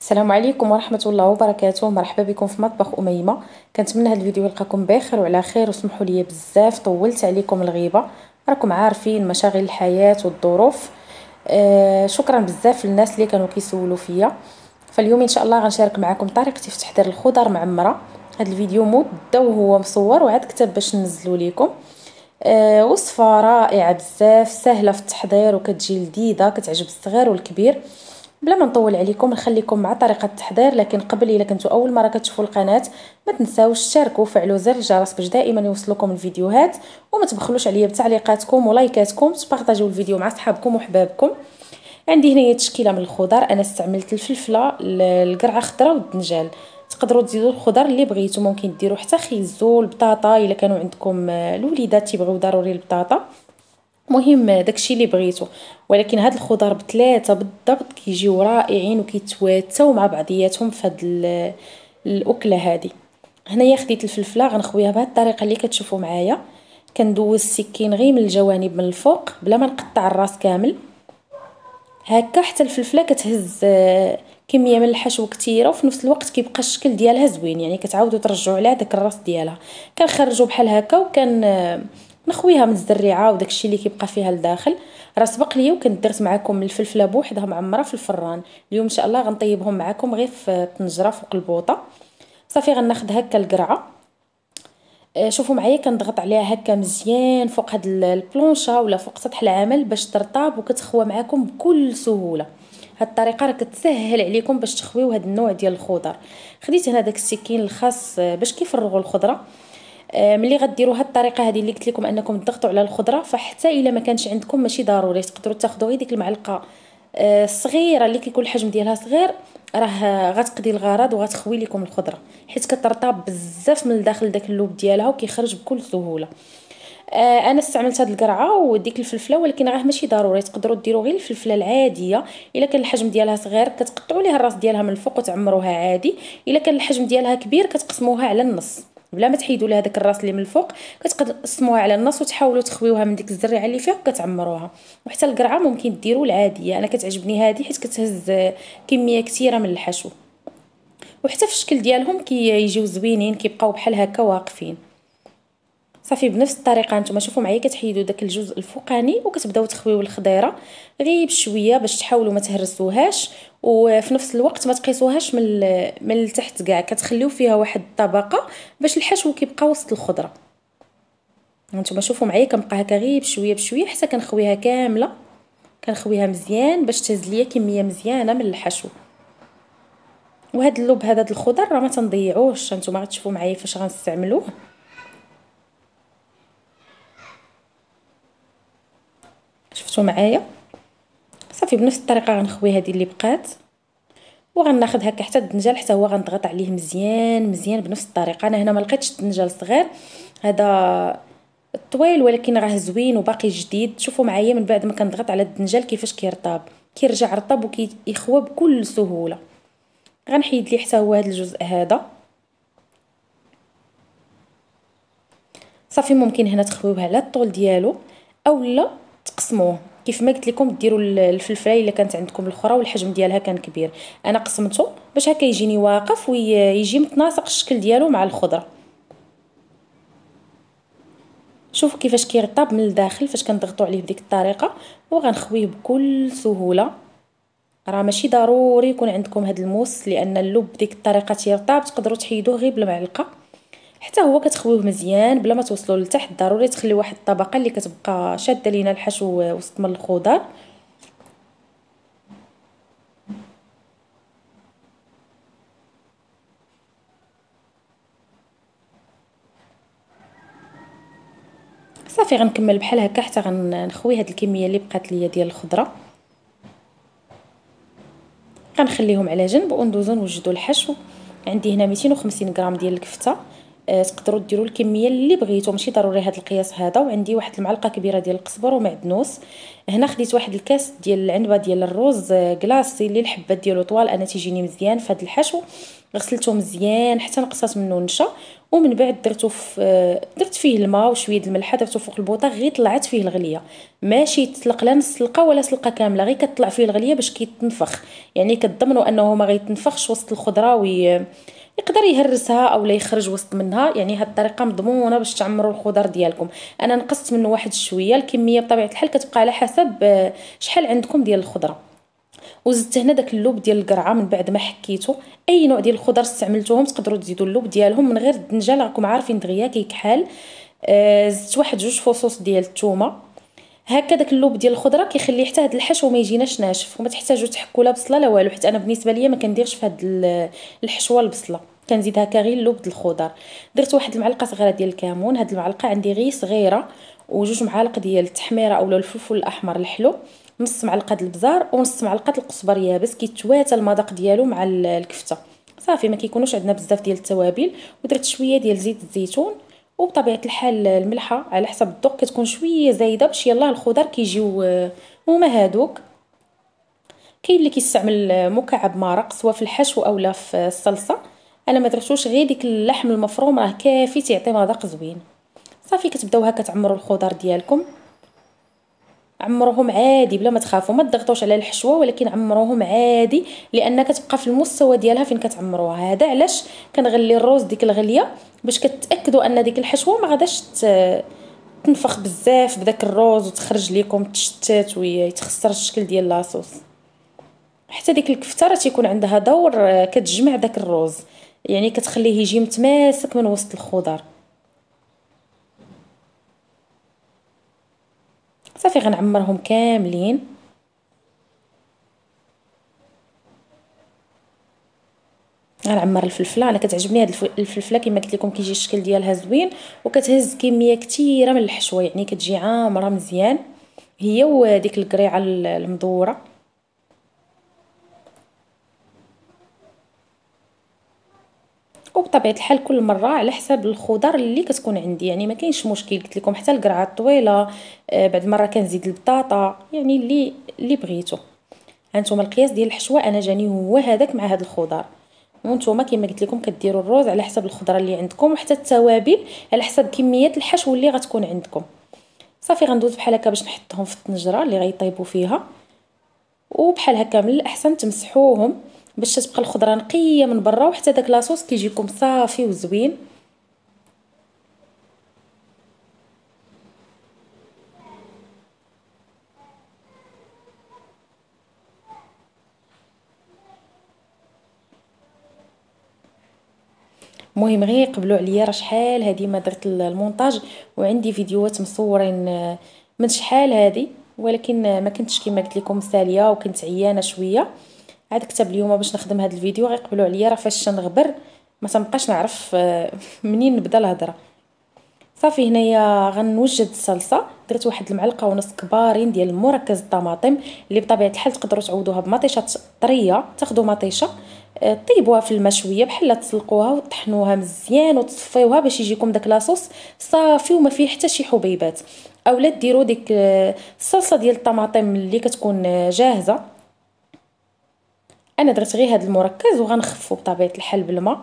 السلام عليكم ورحمة الله وبركاته. مرحبا بكم في مطبخ أميمة. كنتمنى هذا الفيديو يلقاكم بخير وعلى خير، وسمحوا لي بزاف طولت عليكم الغيبة، راكم عارفين مشاغل الحياة والظروف. شكرا بزاف للناس اللي كانوا كيسولوا فيا. فاليوم ان شاء الله غنشارك معكم طريقتي في تحضير الخضر معمرة. هذا الفيديو مدة وهو مصور وعاد كتب باش ننزلو ليكم. وصفة رائعة بزاف، سهلة في التحضير وكتجي لذيذة كتعجب الصغير والكبير. بلا ما نطول عليكم نخليكم مع طريقة التحضير، لكن قبل الا كنتو اول مرة كتشوفوا القناة ما تنساوش تشاركوا وفعلوا زر الجرس باش دائما يوصلكم الفيديوهات، وما تبخلوش عليا بتعليقاتكم ولايكاتكم، تبارطاجيو الفيديو مع صحابكم وحبابكم. عندي هنايا تشكيله من الخضر، انا استعملت الفلفله، القرعه خضراء والدنجال. تقدروا تزيدوا الخضر اللي بغيتو، ممكن ديروا حتى خيزو، البطاطا الا كانوا عندكم الوليدات تيبغيو ضروري البطاطا. مهم داكشي اللي بغيتو، ولكن هاد الخضر بثلاثه بالضبط كيجيو رائعين وكيتواتاو مع بعضياتهم في هاد الاكله هذه. هنايا خديت الفلفله غنخويها بهاد الطريقه اللي كتشوفوا معايا. كندوز السكين غير من الجوانب من الفوق بلا ما نقطع الراس كامل هكا، حتى الفلفله كتهز كميه من الحشو كثيره، وفي نفس الوقت كيبقى الشكل ديالها زوين، يعني كتعاودوا ترجعوا عليها داك الراس ديالها. كنخرجوا بحال هكا وكان نخويها من الزريعه وداكشي اللي كيبقى فيها لداخل. راه سبق ليا وكنت درت معكم الفلفله بوحدها معمره في الفران. اليوم ان شاء الله غنطيبهم معكم غير في الطنجره فوق البوطه. صافي غناخذ هكا القرعه. شوفوا معايا كنضغط عليها هكا مزيان فوق هاد البلونشه ولا فوق سطح العمل باش ترطاب وكتخوى معكم بكل سهوله. هاد الطريقه راه كتسهل عليكم باش تخويو هاد النوع ديال الخضر. خديت هنا داك السكين الخاص باش كيفرغوا الخضره. ملي غديروا هاد الطريقه هذه اللي قلت لكم انكم تضغطوا على الخضره، فحتى الا ما كانش عندكم ماشي ضروري، تقدروا تاخذوا غير ديك المعلقه الصغيره اللي كيكون الحجم ديالها صغير، راه غتقضي الغرض وغتخوي لكم الخضره، حيت كترطاب بزاف من الداخل داك اللوب ديالها وكيخرج بكل سهوله. انا استعملت هاد القرعه وديك الفلفله، ولكن راه ماشي ضروري، تقدروا ديروا غير الفلفله العاديه. الا كان الحجم ديالها صغير كتقطعوا ليها الراس ديالها من الفوق وتعمروها عادي. الا كان الحجم ديالها كبير كتقسموها على النص بلا ما تحيدوا لها داك الراس اللي من الفوق، كتقسموها على النص وتحاولوا تخويوها من ديك الزريعه اللي فيها وكتعمروها. وحتى القرعه ممكن ديروا العاديه، انا كتعجبني هذه حيت كتهز كميه كثيره من الحشو، وحتى في الشكل ديالهم كيجيو زوينين كيبقاو بحال هكا واقفين. صافي بنفس الطريقه نتوما شوفوا معايا كتحيدوا داك الجزء الفوقاني وكتبداو تخويو الخضيره غير بشويه باش تحاولوا ما تهرسوهاش، وفي نفس الوقت ما تقيسوهاش من التحت كاع، كتخليو فيها واحد الطبقه باش الحشو كيبقى وسط الخضره. نتوما شوفوا معايا كنبقى هكا غير بشويه بشويه حتى كنخويها كامله، كنخويها مزيان باش تهز ليا كميه مزيانه من الحشو. وهذا اللوب هذا الخضر راه ما تنضيعوش، نتوما غتشوفوا معايا فاش غنستعملوه. شفتوا معايا صافي بنفس الطريقه غنخوي هذه اللي بقات، وغناخذ هكا حتى الدنجال حتى هو غنضغط عليه مزيان مزيان بنفس الطريقه. انا هنا ما لقيتش الدنجال صغير، هذا طويل ولكن راه زوين وباقي جديد. شوفوا معايا من بعد ما كنضغط على الدنجال كيفاش كيرطاب، كيرجع رطب وكيخوى بكل سهوله. غنحيد ليه حتى هو هذا الجزء هذا. صافي ممكن هنا تخويوه على الطول ديالو اولا تقسموه كيف ما قلت لكم، ديروا الفلفله الا كانت عندكم الاخرى والحجم ديالها كان كبير. انا قسمته باش هكا يجيني واقف ويجي متناسق الشكل ديالو مع الخضره. شوفوا كيفاش كيرطب من الداخل فاش كنضغطوا عليه بديك الطريقه، وغنخويه بكل سهوله. راه ماشي ضروري يكون عندكم هذا الموس، لان اللوب بديك الطريقه تيرطاب، تقدروا تحيدوه غير بالمعلقه حتى هو كتخويوه مزيان بلا ما توصلوا لتحت. ضروري تخليو واحد الطبقه اللي كتبقى شاده لينا الحشو وسط من الخضر. صافي غنكمل بحال هكا حتى غنخوي هاد الكميه اللي بقات ليا ديال الخضره. غنخليهم على جنب وندوزو نوجدوا الحشو. عندي هنا 250 غرام ديال الكفته، تقدروا ديروا الكميه اللي بغيتو، ماشي ضروري هذا القياس هذا. وعندي واحد المعلقه كبيره ديال القزبر ومعدنوس. هنا خديت واحد الكاس ديال العنبه ديال الروز كلاصي اللي الحبات ديالو طوال، انا تيجيني مزيان في هذا الحشو. غسلته مزيان حتى نقصات منه النشا، ومن بعد درت فيه الماء وشويه الملح، درته فوق البوطه غير طلعت فيه الغليه، ماشي يتسلق لا نص سلقه ولا سلقه كامله، غير كتطلع فيه الغليه باش كيتنفخ. يعني كتضمنوا انه ما غيتنفخش وسط الخضره يقدر يهرسها او لا يخرج وسط منها. يعني هاد الطريقه مضمونه باش تعمروا الخضر ديالكم. انا نقصت منه واحد شويه، الكميه بطبيعه الحال كتبقى على حسب شحال عندكم ديال الخضره. وزدت هنا داك اللوب ديال القرعه من بعد ما حكيته. اي نوع ديال الخضر استعملتوهم تقدروا تزيدوا اللوب ديالهم من غير الدنجه، راكم عارفين دغيا كيكحال. زدت واحد 2 فصوص ديال الثومه. هكا داك اللوب ديال الخضره كيخلي حتى هاد الحشو ما يجيناش ناشف، وما تحتاجوا تحكوا لا بصله لا والو، حيت انا بالنسبه ليا ما كنديرش في هاد الحشوه البصله، كنزيد هكا غير اللوب د الخضر. درت واحد المعلقه صغيره ديال الكمون، هاد المعلقه عندي غير صغيره، وجوج معالق ديال التحميره اولا الفلفل الاحمر الحلو، نص معلقه د البزار ونص معلقه القزبر يابس، كيتواتى المذاق ديالو مع الكفته. صافي ما كيكونوش عندنا بزاف ديال التوابل. ودرت شويه ديال زيت الزيتون، وبطبيعه الحال الملحه على حسب الذوق كتكون شويه زايده باش يلاه الخضر كيجيو هما هادوك. كاين اللي كيستعمل مكعب مرق سواء في الحشو اولا في الصلصه، انا ما درتوش، غير ديك اللحم المفروم راه كافي تيعطي مذاق زوين. صافي كتبداو هكا تعمروا الخضر ديالكم. عمروهم عادي بلا ما تخافوا، ما تضغطوش على الحشوه، ولكن عمروهم عادي لان كتبقى في المستوى ديالها فين كتعمروها. هذا علاش كنغلي الروز ديك الغليه، باش كتاكدوا ان ديك الحشوه ما غاداش تنفخ بزاف بداك الروز وتخرج ليكم تشتات ويتخسر الشكل ديال لاصوص. حتى ديك الكفته راه تيكون عندها دور، كتجمع داك الروز، يعني كتخليه يجي متماسك من وسط الخضر. صافي غنعمرهم كاملين. غنعمر الفلفله، انا كتعجبني هاد الفلفله كما قلت لكم كيجي الشكل ديالها زوين، وكتهز كميه كثيره من الحشوه، يعني كتجي عامره مزيان هي وديك القريعه المدوره. وبطبيعه الحال كل مره على حساب الخضر اللي كتكون عندي، يعني ما كاينش مشكل، قلت لكم حتى القرعه الطويله، بعد مره كنزيد البطاطا، يعني اللي بغيتو. هانتوما القياس ديال الحشوه انا جاني هو هذاك مع هاد الخضر. وانتوما كما قلت لكم كديروا الروز على حسب الخضره اللي عندكم، وحتى التوابل على حسب كميه الحشو اللي غتكون عندكم. صافي غندوز بحال هكا باش نحطهم في الطنجره اللي غيطيبوا فيها، وبحال هكا من الاحسن تمسحوهم باش تبقى الخضره نقيه من برا، وحتى داك لاصوص كيجيكم صافي وزوين. المهم غير قبلوا عليا، راه شحال هادي ما درت المونتاج، وعندي فيديوهات مصورين من شحال هادي، ولكن ما كنتش كما قلت لكم ساليه وكنت عيانه شويه. عاد كتب اليوم باش نخدم هذا الفيديو، غير قبلوا عليا راه فاش نغبر ما تنبقاش نعرف منين نبدا الهضره. صافي هنايا غنوجد الصلصه. درت واحد المعلقه ونص كبارين ديال مركز الطماطم، اللي بطبيعه الحال تقدروا تعوضوها بمطيشه طريه. تاخذوا مطيشه طيبوها في الماء شويه، بحال تسلقوها وتطحنوها مزيان وتصفيوها باش يجيكم داك لاصوص صافي وما فيه حتى شي حبيبات. اولا ديروا ديك الصلصه ديال الطماطم اللي كتكون جاهزه. انا درت غير هذا المركز وغنخفو بطبيعه الحال بالماء.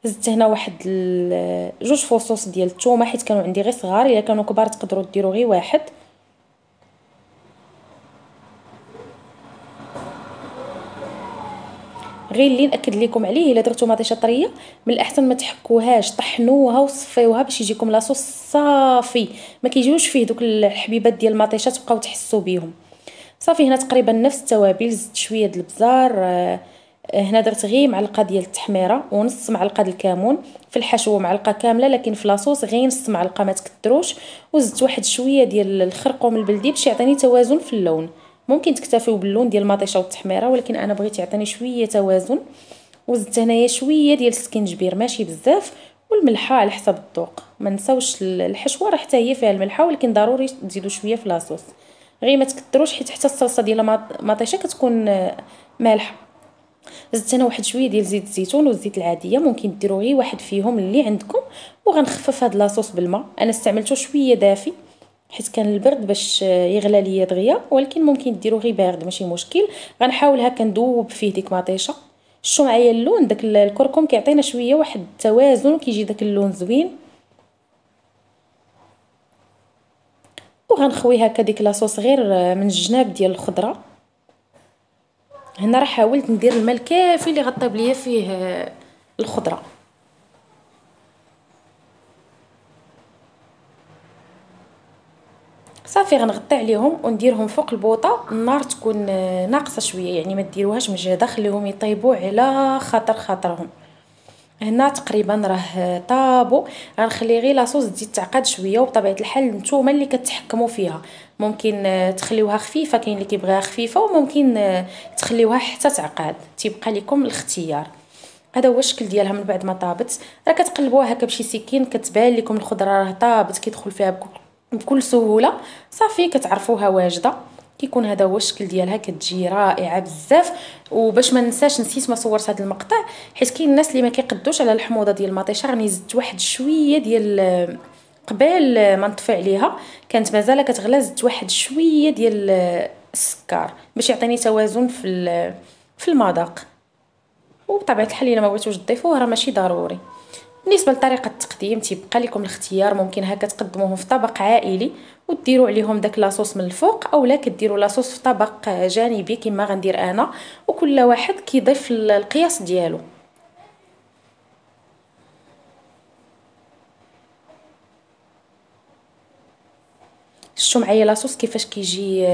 زدت هنا واحد 2 فصوص ديال الثومه، حيت كانوا عندي غير صغار، الا كانوا كبار تقدروا ديروا غير واحد. غير اللي ناكد لكم عليه، الا درتو مطيشه طريه من الاحسن ما تحكوهاش، طحنوها وصفيوها باش يجيكم لاصوص صافي، ما كيجيوش فيه دوك الحبيبات ديال المطيشه تبقاو تحسوا بهم. صافي هنا تقريبا نفس التوابل. زدت شويه د البزار، هنا درت غير معلقه ديال التحميره ونص معلقه ديال الكمون. في الحشو معلقه كامله، لكن في لاصوص غير نص معلقه ما تكثروش. وزدت واحد شويه ديال الخرقوم البلدي باش يعطيني توازن في اللون. ممكن تكتفيو باللون ديال المطيشه والتحميره، ولكن انا بغيت يعطيني شويه توازن. وزدت هنايا شويه ديال السكينجبير ماشي بزاف، والملحه على حسب الذوق. ما نساوش الحشوه راه حتى هي فيها الملحه، ولكن ضروري تزيدوا شويه في لاصوص، غير ما تكثروش حيت حتى الصلصه ديال المطيشه كتكون مالحه. زدت انا واحد شويه ديال زيت الزيتون والزيت العاديه، ممكن ديروا غير واحد فيهم اللي عندكم، وغنخفف هاد لاصوص بالماء. انا استعملته شويه دافي حيت كان البرد باش يغلى ليا دغيا، ولكن ممكن ديروا غير بارد ماشي مشكل. غنحاول هكا ندوب فيه ديك مطيشه. شتو معايا اللون داك الكركم كيعطينا شويه واحد التوازن وكيجي داك اللون زوين. وغنخوي هكا ديك لاصوص غير من الجناب ديال الخضره. هنا راه حاولت ندير الماء الكافي اللي غطيب ليا فيه الخضره. صافي غنغطي عليهم ونديرهم فوق البوطه. النار تكون ناقصه شويه، يعني ما ديروهاش مجهده، خليهم يطيبوا على خاطرهم. هنا تقريبا راه طابوا. غنخلي غير لاصوص تزيد تعقد شويه، وبطبيعه الحال نتوما اللي كتحكموا فيها. ممكن تخليوها خفيفه، كاين اللي كيبغيها خفيفه، وممكن تخليوها حتى تعقد، تيبقى لكم الاختيار. هذا هو الشكل ديالها من بعد ما طابت. راه كتقلبوها هكا بشي سكين كتبان لكم الخضره راه طابت، كيدخل فيها بكل سهوله. صافي كتعرفوها واجده. كيكون هذا هو الشكل ديالها، كتجي رائعه بزاف. وباش ما ننساش، نسيت ما صورت هذا المقطع حيت كاين الناس اللي ما كيقدوش على الحموضه ديال المطيشه. راني زدت واحد شويه ديال قبل ما نطفي عليها، كانت مازال كتغلى، زدت واحد شويه ديال السكر باش يعطيني توازن في المذاق. وبطبيعه الحال الا ما بغيتوش تضيفوه راه ماشي ضروري. بالنسبه لطريقه التقديم تيبقى لكم الاختيار. ممكن هكا تقدموهم في طبق عائلي وديروا عليهم داك لاصوص من الفوق، اولا كديروا لاصوص في طبق جانبي كما غندير انا، وكل واحد كيضيف القياس ديالو. شفتوا معايا لاصوص كيفاش كيجي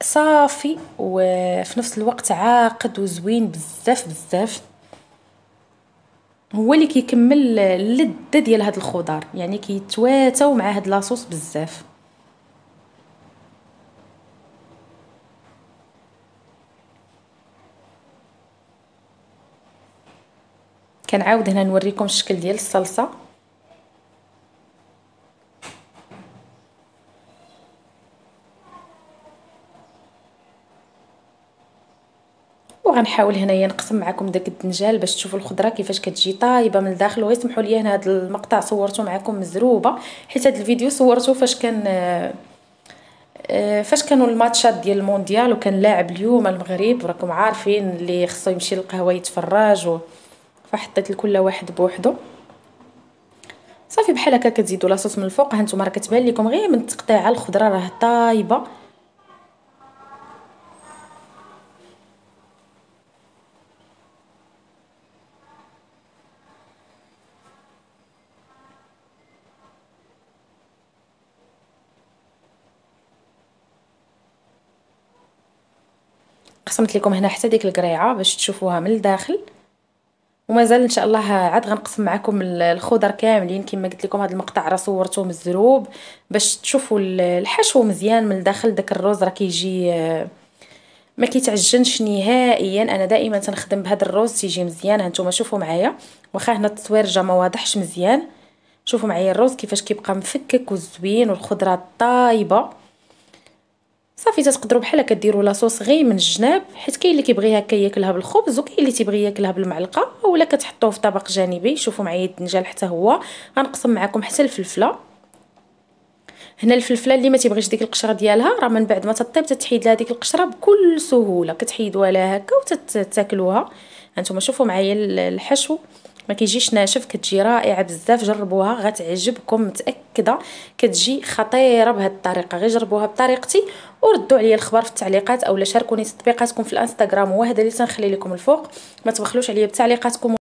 صافي وفي نفس الوقت عاقد وزوين بزاف بزاف. هو اللي كيكمل اللذه ديال هاد الخضار، يعني كيتواتاو مع هاد لاصوص بزاف. كنعاود هنا نوريكم الشكل ديال الصلصه. وغنحاول هنايا نقسم معكم داك الدنجال باش تشوفوا الخضره كيفاش كتجي طايبه من الداخل. وغير سمحوا لي هنا هذا المقطع صورته معكم مزروبه، حيت هذا الفيديو صورته فاش كانوا الماتشات ديال المونديال، وكان لاعب اليوم المغرب، وراكم عارفين اللي خصو يمشي للقهوه يتفرج فحطيت لكل واحد بوحدو. صافي بحال هكا كتزيدوا لاصوص من الفوق. ها نتوما راه كتبان لكم غير من التقطيع الخضره راه طايبه. قسمت لكم هنا حتى ديك القريعه باش تشوفوها من الداخل. ومازال ان شاء الله عاد غنقسم معكم الخضر كاملين. كما قلت لكم هذا المقطع راه صورته مزروب باش تشوفوا الحشو مزيان من الداخل. داك الروز راه كيجي ما كيتعجنش نهائيا. انا دائما تنخدم بهذا الروز تيجي مزيان. هانتوما شوفوا معايا، واخا هنا التصوير جا ما واضحش مزيان. شوفوا معايا الروز كيفاش كيبقى مفكك وزوين والخضره طايبه. صافي تقدروا بحال هكا ديروا لاصوص غير من الجناب، حيت كاين اللي كيبغي هكا ياكلها بالخبز، وكاين اللي تيبغي ياكلها بالمعلقه، اولا كتحطوه في طبق جانبي. شوفوا معايا الدنجال حتى هو. غنقسم معكم حتى الفلفله. هنا الفلفله اللي ما تيبغيش ديك القشره ديالها راه من بعد ما تطيب تتحيد لها ديك القشره بكل سهوله، كتحيدوها لها هكا وتتاكلوها. هانتوما شوفوا معايا الحشو ما كيجيش ناشف، كتجي رائعه بزاف. جربوها غتعجبكم متاكده. كتجي خطيره بهذه الطريقه. غير جربوها بطريقتي وردوا عليا الخبر في التعليقات، اولا شاركوني تطبيقاتكم في الانستغرام، وهذا اللي تنخلي لكم الفوق. ما تبخلوش عليا بتعليقاتكم.